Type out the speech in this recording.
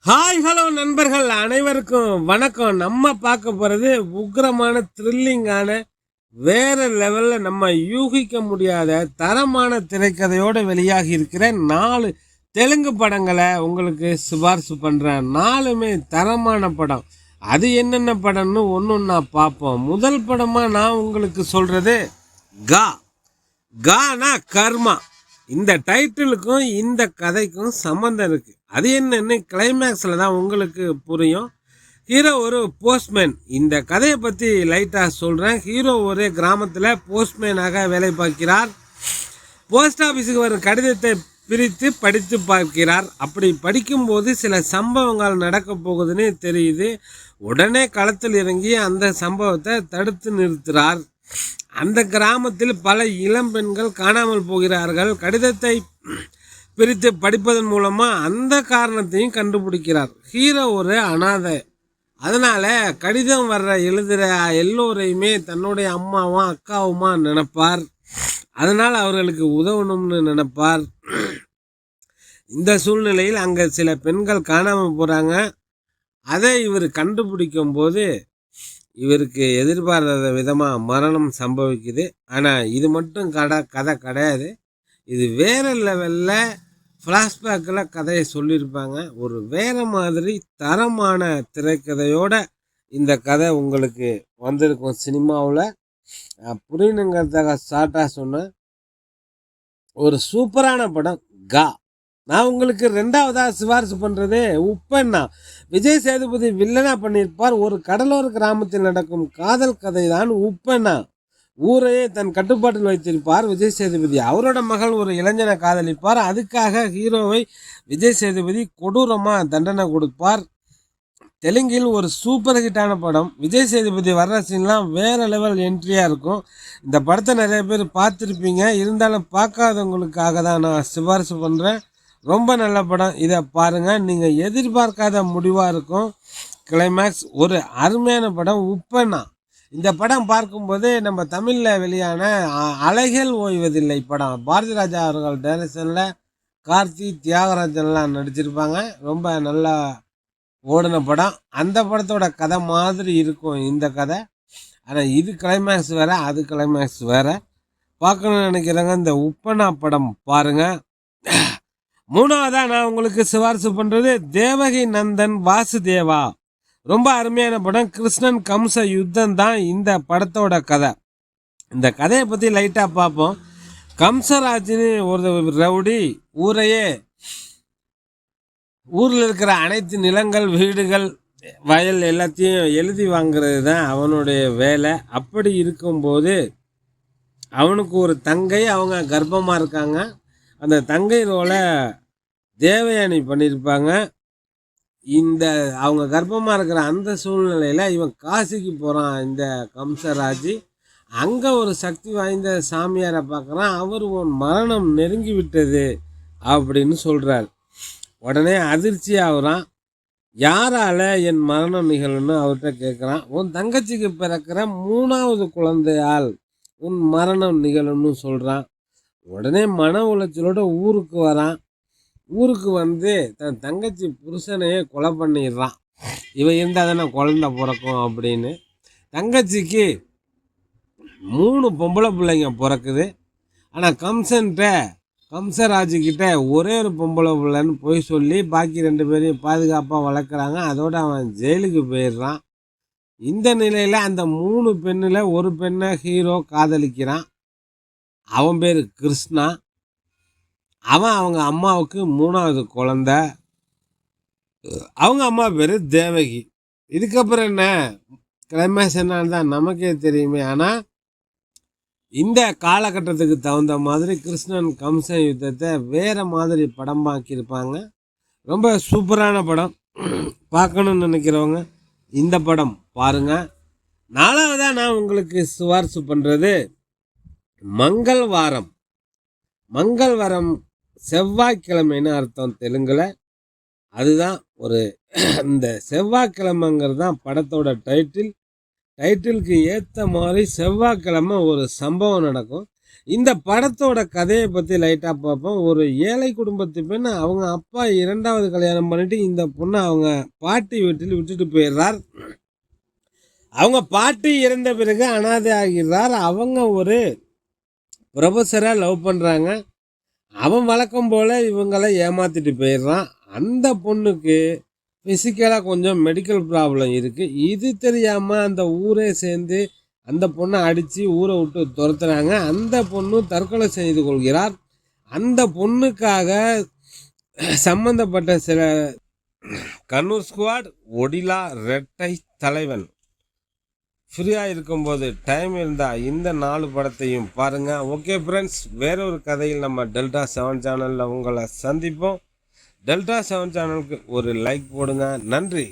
Hi hello நண்பர்கள் அனைவருக்கும் வணக்கம். நம்ம பார்க்க போகிறது உக்ரமான த்ரில்லிங்கான வேற லெவலில் நம்ம யூகிக்க முடியாத தரமான திரைக்கதையோடு வெளியாகி இருக்கிற 4 தெலுங்கு படங்களை உங்களுக்கு சிபாரிசு பண்ணுறேன். 4மே தரமான படம். அது என்னென்ன படம்னு ஒன்று பார்ப்போம். முதல் படமாக நான் உங்களுக்கு சொல்கிறது கானா கர்மா. இந்த டைட்டிலுக்கும் இந்த கதைக்கும் சம்மந்தம் இருக்குது. அது என்னன்னு கிளைமேக்ஸில் தான் உங்களுக்கு புரியும். ஹீரோ ஒரு போஸ்ட்மேன். இந்த கதையை பற்றி லைட்டாக சொல்கிறேன். ஹீரோ ஒரு கிராமத்தில் போஸ்ட்மேனாக வேலை பார்க்கிறார். போஸ்ட் ஆஃபீஸுக்கு வரும் கடிதத்தை பிரித்து படித்து பார்க்கிறார். அப்படி படிக்கும்போது சில சம்பவங்கள் நடக்க போகுதுன்னு தெரியுது. உடனே களத்தில் இறங்கி அந்த சம்பவத்தை தடுத்து நிறுத்துகிறார். அந்த கிராமத்தில் பல இளம் பெண்கள் காணாமல் போகிறார்கள். கடிதத்தை பிரித்து படிப்பதன் மூலமாக அந்த காரணத்தையும் கண்டுபிடிக்கிறார். ஹீரோ ஒரு அனாதை. அதனால் கடிதம் எழுதுகிற எல்லோரையுமே தன்னுடைய அம்மாவும் அக்காவுமா நினைப்பார். அதனால் அவர்களுக்கு உதவணும்னு நினைப்பார். இந்த சூழ்நிலையில் அங்கே சில பெண்கள் காணாமல் போகிறாங்க. அதை இவர் கண்டுபிடிக்கும் போது இவருக்கு எதிர்பாராத விதமாக மரணம் சம்பவிக்குது. ஆனால் இது மட்டும் கதை கிடையாது. இது வேறு லெவலில் ஃப்ளாஷ்பேக்கில் கதையை சொல்லியிருப்பாங்க. ஒரு வேறு மாதிரி தரமான திரைக்கதையோட இந்த கதை உங்களுக்கு வந்திருக்கும். சினிமாவில் புரியணுங்கிறதுக்காக ஷார்ட்டாக சொன்னேன். ஒரு சூப்பரான படம் நான் உங்களுக்கு 2வதாக சிபாரிசு பண்ணுறது உப்பெண்ணா. விஜய் சேதுபதி வில்லனா பண்ணியிருப்பார். ஒரு கடலோர கிராமத்தில் நடக்கும் காதல் கதை தான் உப்பெண்ணா. ஊரையே தன் கட்டுப்பாட்டில் வைத்திருப்பார் விஜய் சேதுபதி. அவரோட மகள் ஒரு இளைஞனை காதலிப்பார். அதுக்காக ஹீரோவை விஜய் சேதுபதி கொடூரமாக தண்டனை கொடுப்பார். தெலுங்கில் ஒரு சூப்பர் ஹிட்டான படம். விஜய் சேதுபதி வர்ற சீன்லாம் வேறு லெவல் என்ட்ரியாக இருக்கும். இந்த படத்தை நிறைய பேர் பார்த்துருப்பீங்க. இருந்தாலும் பார்க்காதவங்களுக்காக தான் நான் சிபாரிசு பண்ணுறேன். ரொம்ப நல்ல படம். இதை பாருங்கள். நீங்கள் எதிர்பார்க்காத முடிவாக இருக்கும். கிளைமேக்ஸ் ஒரு அருமையான படம் உப்பெண்ணா. இந்த படம் பார்க்கும்போது நம்ம தமிழில் வெளியான அலைகள் ஓய்வதில்லை படம், பாரதி ராஜா அவர்கள் டைரக்ஷனில் கார்த்தி தியாகராஜன்லாம் நடிச்சிருப்பாங்க. ரொம்ப நல்லா ஓடின படம். அந்த படத்தோட கதை மாதிரி இருக்கும் இந்த கதை. ஆனால் இது கிளைமேக்ஸ் வேறு, அது கிளைமேக்ஸ் வேறு. பார்க்கணுன்னு நினைக்கிறவங்க இந்த உப்பெண்ணா படம் பாருங்கள். 3வதாக நான் உங்களுக்கு சிபாரிசு பண்ணுறது தேவகி நந்தன் வாசுதேவா. ரொம்ப அருமையான படம். கிருஷ்ணன் கம்ச யுத்தம் தான் இந்த படத்தோட கதை. இந்த கதையை பற்றி லைட்டாக பார்ப்போம். கம்சராஜின்னு ஒரு ரவுடி ஊரில் இருக்கிற அனைத்து நிலங்கள், வீடுகள், வயல் எல்லாத்தையும் எழுதி வாங்கிறது தான் அவனுடைய வேலை. அப்படி இருக்கும்போது அவனுக்கு ஒரு தங்கை, அவங்க கர்ப்பமாக இருக்காங்க. அந்த தங்கை ரோலை தேவயானி பண்ணியிருப்பாங்க. அவங்க கர்ப்பமாக இருக்கிற அந்த சூழ்நிலையில் இவன் காசிக்கு போகிறான் இந்த கம்சராஜ். அங்கே ஒரு சக்தி வாய்ந்த சாமியாரை பார்க்குறான். அவர் உன் மரணம் நெருங்கி விட்டது அப்படின்னு சொல்கிறார். உடனே அதிர்ச்சி ஆகுறான். யாரால் என் மரணம் நிகழும்னு அவர்கிட்ட கேட்குறான். உன் தங்கச்சிக்கு பிறக்கிற 3வது குழந்தையால் உன் மரணம் நிகழும்னு சொல்கிறான். உடனே மன உளைச்சலோட ஊருக்கு வரான். ஊருக்கு வந்து தன் தங்கச்சி புருஷனையே கொலை பண்ணிடுறான். இவன் இருந்தால் தானே குழந்தை பிறக்கும் அப்படின்னு. தங்கச்சிக்கு 3 பொம்பளை பிள்ளைங்க பிறக்குது. ஆனால் கம்சராஜுக்கிட்ட ஒரே ஒரு பொம்பளை பிள்ளைன்னு போய் சொல்லி பாக்கி 2 பேரையும் பாதுகாப்பாக வளர்க்குறாங்க. அதோடு அவன் ஜெயிலுக்கு போயிடுறான். இந்த நிலையில் அந்த 3 பெண்ணில் ஒரு பெண்ணை ஹீரோ காதலிக்கிறான். அவன் பேர் கிருஷ்ணா. அவங்க அம்மாவுக்கு 3வது குழந்தை. அவங்க அம்மா பேர் தேவகி. இதுக்கப்புறம் என்ன கிளைமேக்ஸ் என்னன்னு தான் நமக்கே தெரியுமே. ஆனால் இந்த காலகட்டத்துக்கு தகுந்த மாதிரி கிருஷ்ணன் கம்ச யுத்தத்தை வேறு மாதிரி படமாக்கியிருப்பாங்க. ரொம்ப சூப்பரான படம். பார்க்கணுன்னு நினைக்கிறவங்க இந்த படம் பாருங்கள். 4வதாக நான் உங்களுக்கு சிபாரிசு பண்ணுறது மங்கள்வாரம் செவ்வாய்க்கிழமைன்னு அர்த்தம் தெலுங்கில். அதுதான் இந்த செவ்வாய்க்கிழமைங்கிறது தான் படத்தோட டைட்டிலுக்கு ஏற்ற மாதிரி செவ்வாய்க்கிழமை ஒரு சம்பவம் நடக்கும். இந்த படத்தோட கதையை பற்றி லைட்டாக பார்ப்போம். ஒரு ஏழை குடும்பத்து பெண் அவங்க அப்பா 2வது கல்யாணம் பண்ணிட்டு இந்த பொண்ணை அவங்க பாட்டி வீட்டில் விட்டுட்டு போயிடுறார். அவங்க பாட்டி இறந்த பிறகு அனாதை ஆகிறார். அவங்க ஒரு ப்ரொஃபஸரை லவ் பண்ணுறாங்க. அவன் வழக்கம் போல் இவங்களை ஏமாற்றிட்டு போயிடுறான். அந்த பொண்ணுக்கு ஃபிசிக்கலாக கொஞ்சம் மெடிக்கல் ப்ராப்ளம் இருக்குது. இது தெரியாமல் அந்த ஊரே சேர்ந்து அந்த பொண்ணை அடித்து ஊரை விட்டு துரத்துறாங்க. அந்த பொண்ணு தற்கொலை செய்து கொள்கிறார். அந்த பொண்ணுக்காக சம்பந்தப்பட்ட சில கண்ணூர் ஸ்குவாட், ஒடிலா, ரெட்டை தலைவன் ஃப்ரீயாக இருக்கும்போது டைம் இருந்தால் இந்த 4 படத்தையும் பாருங்கள். ஓகே ஃப்ரெண்ட்ஸ், வேறொரு கதையில் நம்ம டெல்டா 7 சேனலில் உங்களை சந்திப்போம். டெல்டா 7 சேனலுக்கு ஒரு லைக் போடுங்க. நன்றி.